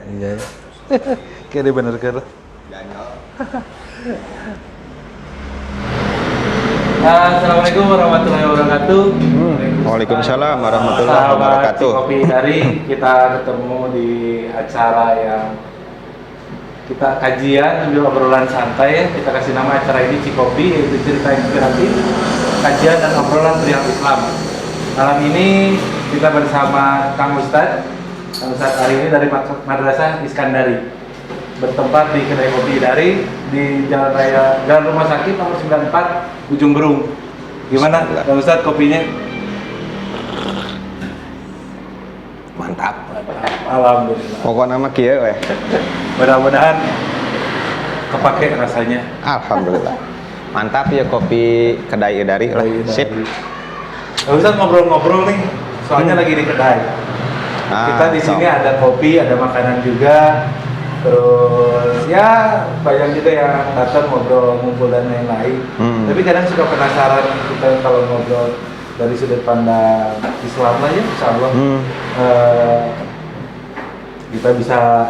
Iya. Kira bener kan? Assalamualaikum warahmatullahi wabarakatuh. Waalaikumsalam warahmatullahi wabarakatuh. Kopi dari kita ketemu di acara yang kita kajian sambil obrolan santai ya. Kita kasih nama acara ini Cikopi, yaitu cerita inspiratif, kajian dan obrolan perihal Islam. Malam ini kita bersama Kang Ustadz hari ini dari Madrasah Iskandari, bertempat di kedai kopi dari di Jalan Rumah Sakit nomor 94 Ujung Berung. Gimana Kang Ustadz kopinya? Mantap. Alhamdulillah. Pokoknya nama kieu we. Mudah-mudahan kepake rasanya. Alhamdulillah. Mantap ya kopi kedai dari lah. Sip. Kang Ustadz ngobrol-ngobrol nih, soalnya lagi di kedai. Kita di sini ada kopi, ada makanan juga. Terus ya banyak juga yang datang ngobrol, ngumpul dan lain-lain. Tapi kadang suka penasaran kita kalau ngobrol dari sudut pandang Islam lah ya, insya Allah kita bisa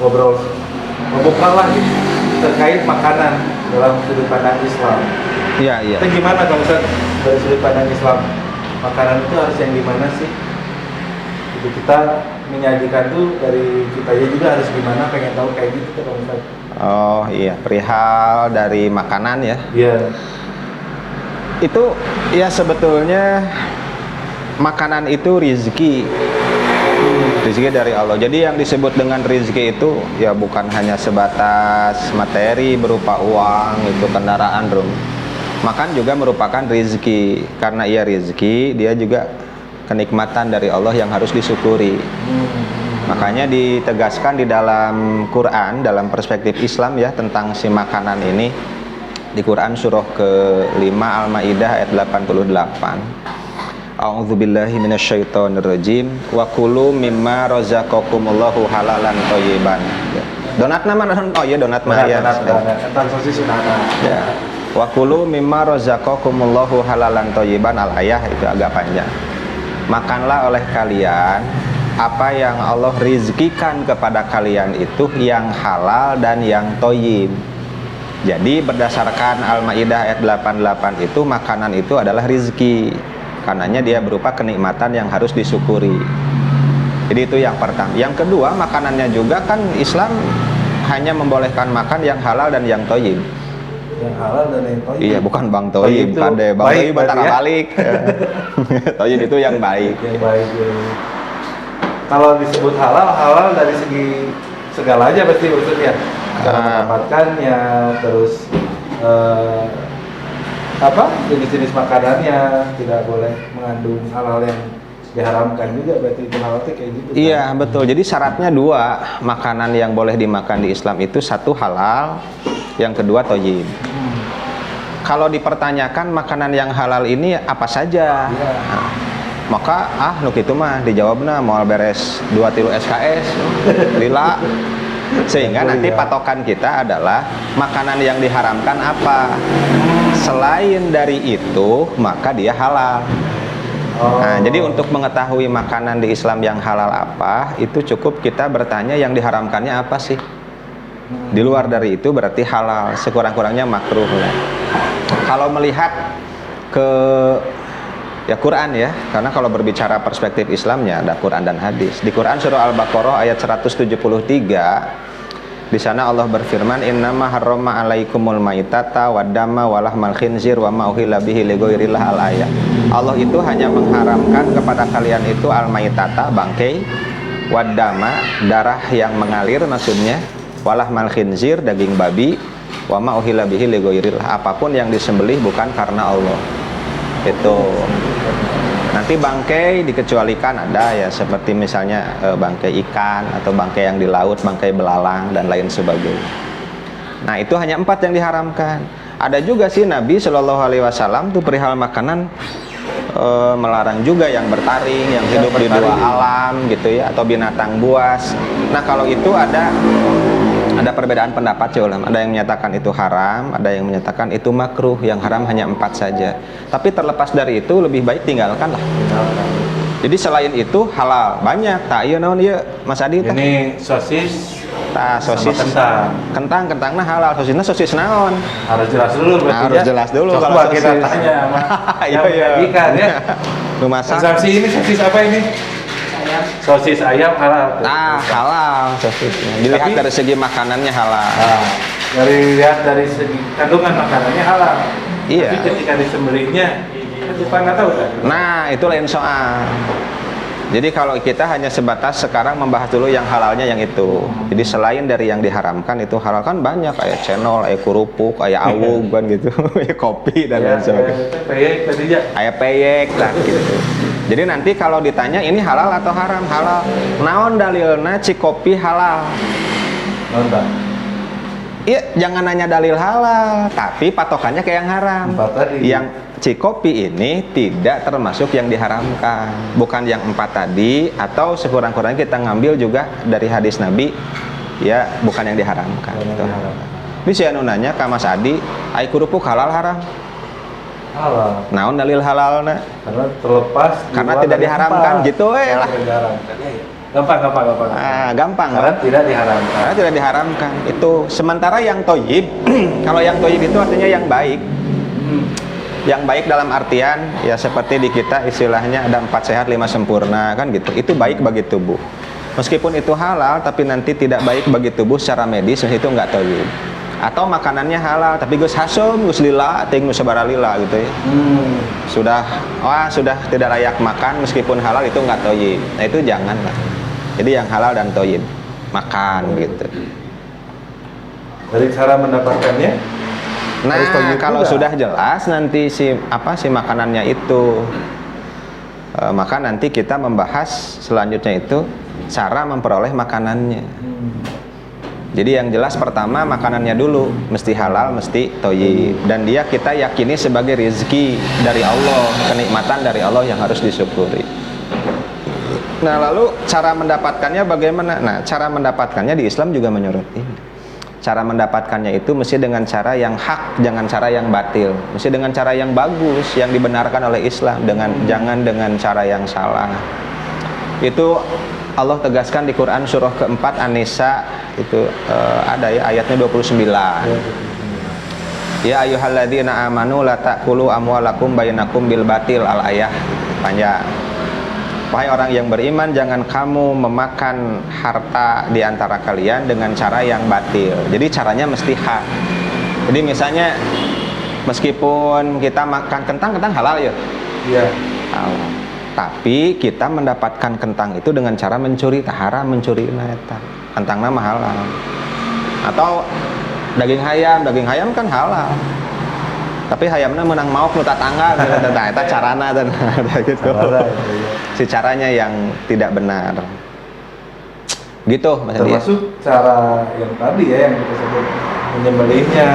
ngobrol lah gitu, terkait makanan dalam sudut pandang Islam. Iya, iya. Itu gimana Kang Ustadz dari sudut pandang Islam? Makanan itu harus yang gimana sih? Itu kita menyajikan tuh dari kita juga harus gimana, pengen tahu kayak gitu Kang Ustadz. Oh iya, perihal dari makanan ya. Iya. Itu ya sebetulnya makanan itu rizki. Rizki dari Allah. Jadi yang disebut dengan rizki itu ya bukan hanya sebatas materi berupa uang, itu kendaraan, bro. Makan juga merupakan rizki. Karena ia rizki, dia juga kenikmatan dari Allah yang harus disyukuri. Makanya ditegaskan di dalam Quran, dalam perspektif Islam ya, tentang si makanan ini. Di Quran surah ke-5 Al-Maidah ayat 88. A'udzubillahi minasyaitonirrajim. Wa kulu mimma razaqakumullahu halalan thayyiban. Donat nama oh ya donat mah ya. Tentang sosis sudah ada. Ya. Wa kulu mimma razaqakumullahu halalan thayyiban, al-ayah itu agak panjang. Makanlah oleh kalian apa yang Allah rizkikan kepada kalian itu yang halal dan yang thayyib. Jadi berdasarkan Al-Maidah ayat 88 itu makanan itu adalah rizki. Karenanya dia berupa kenikmatan yang harus disyukuri. Jadi itu yang pertama. Yang kedua, makanannya juga kan Islam hanya membolehkan makan yang halal dan yang thayyib. Yang halal dan yang thayyib. Iya, bukan Bang Thayyib, kade Bang Thayyib antara balik. Thayyib itu yang baik. Yang baik. Ya. Kalau disebut halal dari segi segalanya pasti maksudnya. Cara mendapatkannya, terus jenis-jenis makanannya tidak boleh mengandung hal-hal yang diharamkan juga, berarti itu halal kayak gitu. Iya, betul. Jadi syaratnya dua, makanan yang boleh dimakan di Islam itu satu halal, yang kedua thayyib. Kalau dipertanyakan makanan yang halal ini apa saja? Ya. Nah, maka nu kitu mah dijawabna moal beres 2-3 SKS lila. Sehingga nanti patokan kita adalah makanan yang diharamkan apa. Selain dari itu maka dia halal. Nah, jadi untuk mengetahui makanan di Islam yang halal apa, itu cukup kita bertanya yang diharamkannya apa sih. Di luar dari itu berarti halal, sekurang-kurangnya makruh. Kalau melihat ke ya Quran ya, karena kalau berbicara perspektif Islamnya ada Quran dan hadis. Di Quran surah Al-Baqarah ayat 173, di sana Allah berfirman, innama harrama alaikumul maitata waddama walahmal khinzir wa ma uhilla bihi lighoirillah, al-ayat. Allah itu hanya mengharamkan kepada kalian itu al-maitata, bangkai, waddama, darah yang mengalir maksudnya, walahmal khinzir, daging babi, wa ma uhilla bihi lighoirillah, apapun yang disembelih bukan karena Allah. Itu nanti bangkai dikecualikan ada ya, seperti misalnya bangkai ikan atau bangkai yang di laut, bangkai belalang dan lain sebagainya. Nah itu hanya 4 yang diharamkan. Ada juga sih Nabi Shallallahu Alaihi Wasallam tuh perihal makanan melarang juga yang bertaring, yang hidup di dua alam gitu ya, atau binatang buas. Nah kalau itu ada perbedaan pendapat ya ulama. Ada yang menyatakan itu haram, ada yang menyatakan itu makruh. Yang haram hanya 4 saja. Tapi terlepas dari itu lebih baik tinggalkanlah. Jadi selain itu halal banyak. Tak iya naon ieu Mas Adi tah? Ini sosis Tah sosis sama kentang. kentangna halal. Sosisna sosis naon? Harus jelas dulu berarti Harus ya. jelas dulu kalau Coba kita sosis. tanya sama Iya, yang iya. menyajikan ya. Lu masak? Konsumsi ini sosis apa ini? Sosis ayam halal. Halal sosisnya. Dilihat Tapi- dari segi makanannya halal. Nah, dari segi kandungan makanannya halal. Iya. Tapi ketika disembelihnya kita nggak tahu kan. Nah, itu lain soal. Jadi kalau kita hanya sebatas sekarang membahas dulu yang halalnya yang itu. Jadi selain dari yang diharamkan itu halal kan banyak kayak cendol, kayak kerupuk, kayak awug kan gitu, kayak kopi dan lain sebagainya. Peyek tadi ya. Kayak peyek lah gitu. Jadi nanti kalau ditanya ini halal atau haram? Halal. Naon dalilna cikopi halal? Nonton. Iya, jangan nanya dalil halal, tapi patokannya kayak yang haram. Empat tadi. Yang cikopi ini tidak termasuk yang diharamkan, bukan yang 4 tadi, atau sekurang-kurangnya kita ngambil juga dari hadis Nabi, ya bukan yang diharamkan. Bukan yang Itu. diharamkan. Ini saya nanya ke Mas Adi, ai kerupuk halal haram? Halal. Naon dalil halalna? Karena terlepas Karena dua tidak dari diharamkan, empat. gitu lah. Tidak diharamkan. Ya, ya. Gampang. Gampang. Karena tidak diharamkan. Karena tidak diharamkan. Itu sementara yang toyib, kalau yang toyib itu artinya yang baik. Yang baik dalam artian ya seperti di kita istilahnya ada 4 sehat 5 sempurna kan gitu. Itu baik bagi tubuh. Meskipun itu halal tapi nanti tidak baik bagi tubuh secara medis, itu enggak toyib. Atau makanannya halal tapi geus hasum, geus lila, ting nu sabaraha lila gitu ya. Sudah tidak layak makan meskipun halal itu enggak toyib. Nah itu jangan lah. Jadi yang halal dan toyib makan gitu. Dari cara mendapatkannya. Nah, Harus toyib kalau juga. sudah jelas nanti si makanannya itu, maka nanti kita membahas selanjutnya itu cara memperoleh makanannya. Jadi yang jelas pertama makanannya dulu mesti halal, mesti toyib, dan dia kita yakini sebagai rezeki dari Allah, kenikmatan dari Allah yang harus disyukuri. Nah, lalu cara mendapatkannya bagaimana? Nah, cara mendapatkannya di Islam juga menyuruh ini. Cara mendapatkannya itu mesti dengan cara yang hak, jangan cara yang batil. Mesti dengan cara yang bagus, yang dibenarkan oleh Islam, jangan dengan cara yang salah. Itu Allah tegaskan di Quran surah keempat An-Nisa itu ada ya ayatnya 29. Ya ayyuhalladzina amanu la ta'kulu amwalakum bainakum bil batil al ayah. Panjang. Wahai orang yang beriman, jangan kamu memakan harta di antara kalian dengan cara yang batil. Jadi caranya mesti hak. Jadi misalnya meskipun kita makan kentang halal ya. Iya. Halal. Tapi kita mendapatkan kentang itu dengan cara mencuri, tak haram mencuri eta. Kentangna mah halal. Atau daging hayam kan halal. Tapi hayamna menang mauk nu tatangga gitu. Nah, eta carana dan gitu. Si caranya yang tidak benar. Gitu Mas Adi. Termasuk cara yang tadi ya yang kita sebut menyembelihnya.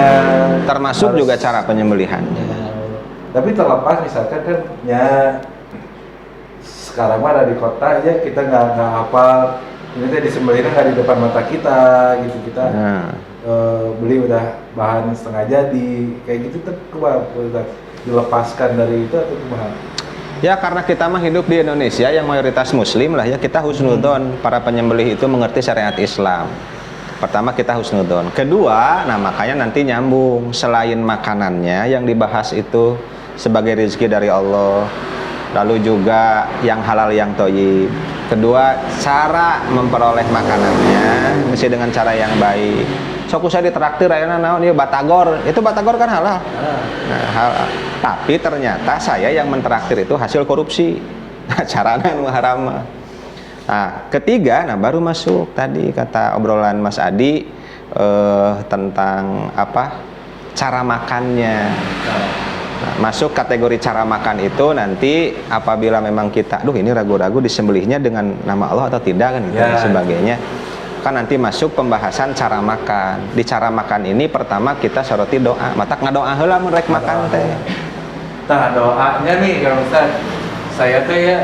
Termasuk juga cara penyembelihannya. Tapi terlepas misalkan kan ya sekarang mah ada di kota ya kita nggak hafal ini teh disembelihnya nggak di depan mata kita gitu kita. Nah. Beli udah bahan setengah jadi kayak gitu tuh udah dilepaskan dari itu atau kumaha? Ya karena kita mah hidup di Indonesia yang mayoritas muslim lah ya, kita husnudzon, para penyembelih itu mengerti syariat Islam. Pertama kita husnudzon. Kedua, nah makanya nanti nyambung, selain makanannya yang dibahas itu sebagai rezeki dari Allah, lalu juga yang halal yang thayyib. Kedua, cara memperoleh makanannya mesti dengan cara yang baik. Sok usah ditraktir ayeuna naon ieu batagor. Itu batagor kan halal. Nah, halal. Tapi ternyata saya yang mentraktir itu hasil korupsi. Nah, caranya nu haram. Nah, ketiga, nah baru masuk tadi kata obrolan Mas Adi tentang apa? Cara makannya. Nah, masuk kategori cara makan itu nanti apabila memang kita, ini ragu-ragu disembelihnya dengan nama Allah atau tidak kan gitu, dan sebagainya. Kan nanti masuk pembahasan cara makan. Di cara makan ini pertama kita soroti doa. Matak ngadoa heula mun rek makan teh. Nah doanya nih kalau Ustaz, saya teh ya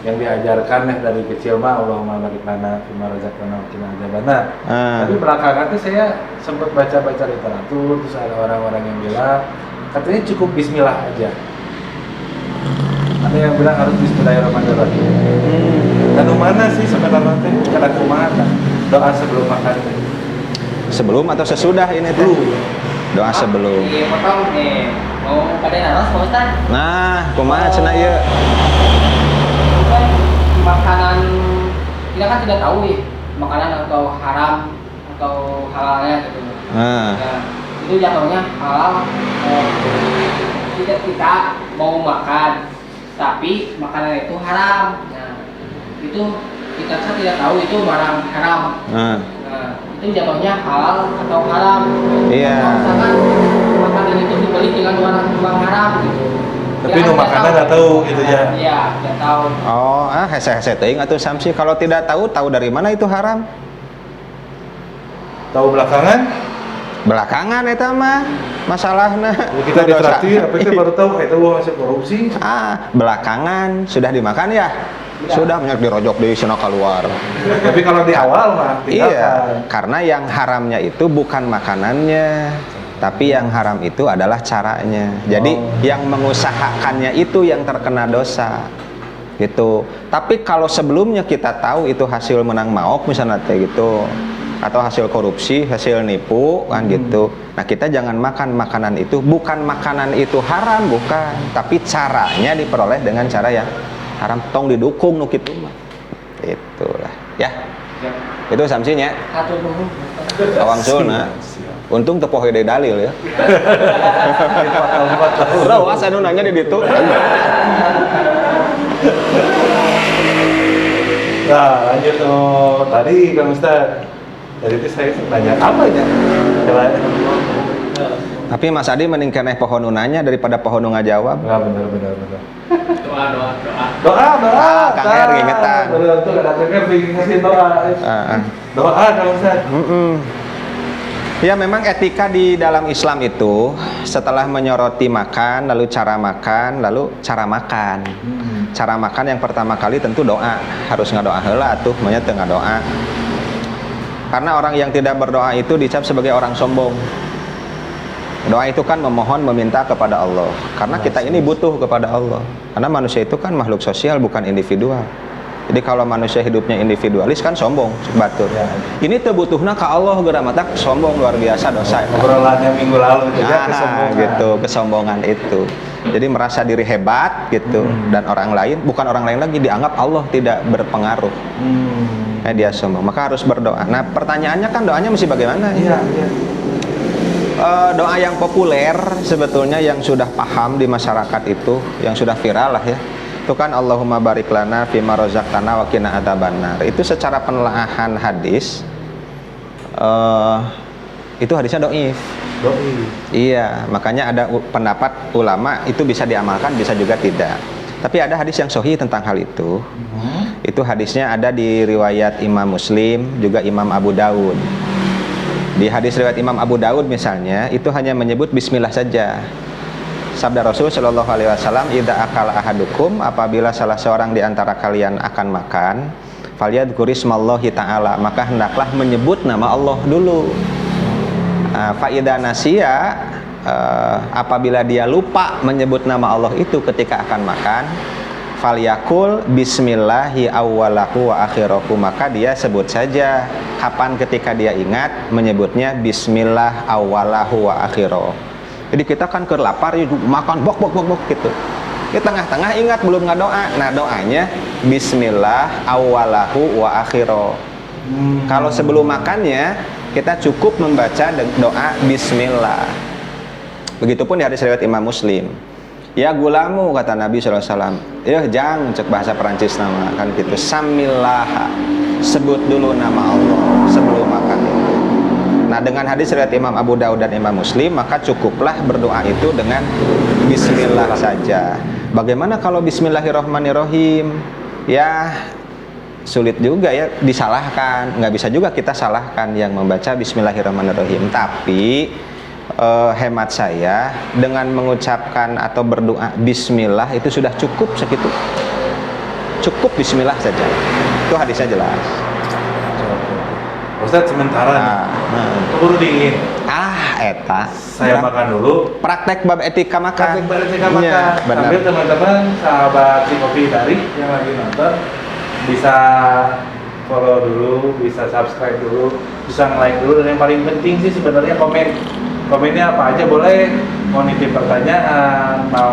yang diajarkan ya dari kecil mah Allahumma barik lana fima razaqtana wa qina adzabannar. Tapi belakangan tuh saya sempat baca-baca literatur terus ada orang-orang yang bilang katanya cukup bismillah aja. Ada yang bilang harus Bismillahirrahmanirrahim. Dan mana sih sebenarnya teh? Kada kumaha doa sebelum makan teh? Sebelum atau sesudah ini teh? Doa sebelum. Potong nih. Mau pada naros mau Ustaz? Nah, kumaha cenah ieu? Kan makanan kita kan tidak tahu ya makanan atau haram atau halalnya gitu. Nah, Ya, itu jatuhnya halal. Kita mau makan tapi makanan itu haram. Nah, itu kita kan tidak tahu itu barang haram. nah. Nah, itu jatuhnya halal atau haram. Iya. Kalau misalkan makanan itu dibeli dengan barang haram gitu. Tapi Ya, nu tidak makanan nggak tahu gitu ya. Iya, tidak tahu. Oh, hese-hese teuing atuh Samsi. Kalau tidak tahu, tahu dari mana itu haram? Tahu belakangan? Belakangan eta mah masalahna. Kita ditraktir, apa itu baru tahu itu hasil korupsi. Belakangan sudah dimakan ya? Sudah banyak dirojok di sana keluar. Tapi kalau di awal mah tinggalkan. Iya, karena yang haramnya itu bukan makanannya, tapi yang haram itu adalah caranya. Jadi yang mengusahakannya itu yang terkena dosa. Gitu. Tapi kalau sebelumnya kita tahu itu hasil menang maok misalnya kayak gitu, atau hasil korupsi, hasil nipu kan gitu. Nah, kita jangan makan makanan itu, bukan makanan itu haram, bukan, tapi caranya diperoleh dengan cara yang haram. Tong didukung nu kitu mah. Itulah, ya. Ya. Itu samsinya. Atur nuhun. Awangsulna. Untung teu poho deui dalil ya. Lawas anu nanya di ditu. Nah, lanjut tadi Kang Ustaz. Jadi itu saya nanya apa ya? Coba. Tapi Mas Adi mending keneh pohon nu nanya daripada pohon nu ngajawab. Enggak benar. Doa. Kang Er ngingetan. Benar tuh ada Kang Er bikin ngasih doa. Doa Kang Ustaz. Ya, memang etika di dalam Islam itu setelah menyoroti makan, lalu cara makan, lalu cara makan. Cara makan yang pertama kali tentu doa. Harus ngadoa heula atuh, manya teu ngadoa. Karena orang yang tidak berdoa itu dicap sebagai orang sombong. Doa itu kan memohon, meminta kepada Allah. Karena kita ini butuh kepada Allah. Karena manusia itu kan makhluk sosial, bukan individual. Jadi kalau manusia hidupnya individualis kan sombong, batur. Ya. Ini terbutuhna ke Allah geura mata sombong luar biasa dosa. Obrolannya minggu lalu itu ya kesombongan. Gitu, kesombongan itu. Jadi merasa diri hebat gitu dan orang lain, bukan orang lain lagi dianggap Allah tidak berpengaruh. Dia sombong, maka harus berdoa. Nah, pertanyaannya kan doanya mesti bagaimana? Iya. Doa yang populer sebetulnya yang sudah paham di masyarakat itu, yang sudah viral lah ya. Itu kan Allahumma barik lana fima razaqtana wa qina adzabannar. Itu secara penelaahan hadis itu hadisnya dhaif. Iya, makanya ada pendapat ulama itu bisa diamalkan, bisa juga tidak. Tapi ada hadis yang sahih tentang hal itu. Itu hadisnya ada di riwayat Imam Muslim, juga Imam Abu Daud. Di hadis riwayat Imam Abu Daud misalnya, itu hanya menyebut bismillah saja. Sabda Rasul Shallallahu Alaihi Wasallam, "Idza akala ahadukum," apabila salah seorang di antara kalian akan makan, falyadhkur ismallahi ta'ala, maka hendaklah menyebut nama Allah dulu. Fa idza nasiya, apabila dia lupa menyebut nama Allah itu ketika akan makan, falyakul bismillahi awwalahu wa akhirahu, maka dia sebut saja kapan ketika dia ingat menyebutnya bismillah awwalahu wa akhirahu. Jadi kita kan lapar makan bok gitu. Di tengah-tengah ingat belum ngadoa. Nah, doanya bismillah awwalahu wa akhirahu. Kalau sebelum makannya kita cukup membaca doa bismillah. Begitupun di hadis riwayat Imam Muslim. Ya gulamu, kata Nabi SAW, ya jang, cek bahasa Perancis nama kan gitu, samillah, sebut dulu nama Allah sebelum makan itu. Nah, dengan hadis riwayat Imam Abu Daud dan Imam Muslim, maka cukuplah berdoa itu dengan bismillah saja. Bagaimana kalau bismillahirrahmanirrahim? Ya sulit juga ya, disalahkan. Nggak bisa juga kita salahkan yang membaca bismillahirrahmanirrahim. Tapi hemat saya, dengan mengucapkan atau berdoa bismillah itu sudah cukup segitu. Cukup bismillah saja. Itu hadisnya jelas. Ustaz sementara keburu dingin. eta Saya makan dulu. praktek bab etika makan. Praktek bareng kita makan. Iya, benar. Sambil teman-teman sahabat si kopi dari yang lagi nonton bisa follow dulu, bisa subscribe dulu, bisa nge-like dulu, dan yang paling penting sih sebenarnya komennya apa aja boleh, mau nitip pertanyaan, mau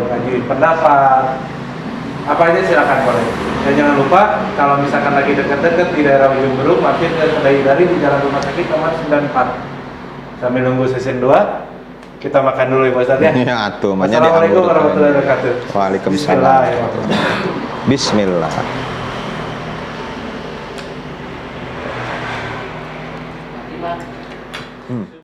ngajuin pendapat, apa aja silakan boleh. Dan jangan lupa kalau misalkan lagi deket-deket di daerah Ujung Berung, mampir ke kedai dari di Jalan Rumah Sakit nomor 94. Sambil nunggu season 2, kita makan dulu ya Pak Ustadz ya. Ya atuh, makanya Assalamualaikum diambil. warahmatullahi wabarakatuh. Waalaikumsalam. Bismillahirrahmanirrahim. Bismillah. Nanti, Bang.